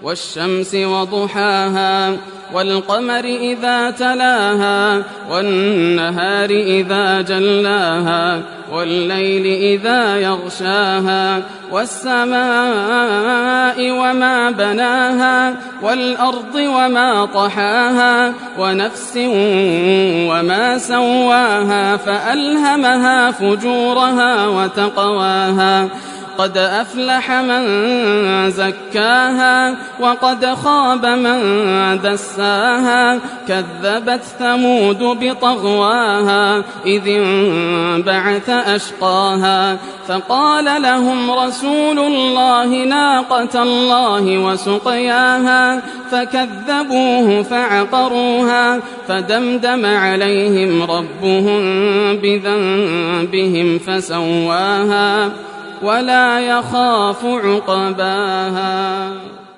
والشمس وضحاها والقمر إذا تلاها والنهار إذا جلاها والليل إذا يغشاها والسماء وما بناها والأرض وما طحاها ونفس وما سواها فألهمها فجورها وتقواها قد أفلح من زكاها وقد خاب من دساها كذبت ثمود بطغواها إذ انبعث أشقاها فقال لهم رسول الله ناقة الله وسقياها فكذبوه فعقروها فدمدم عليهم ربهم بذنبهم فسواها ولا يخاف عقباها.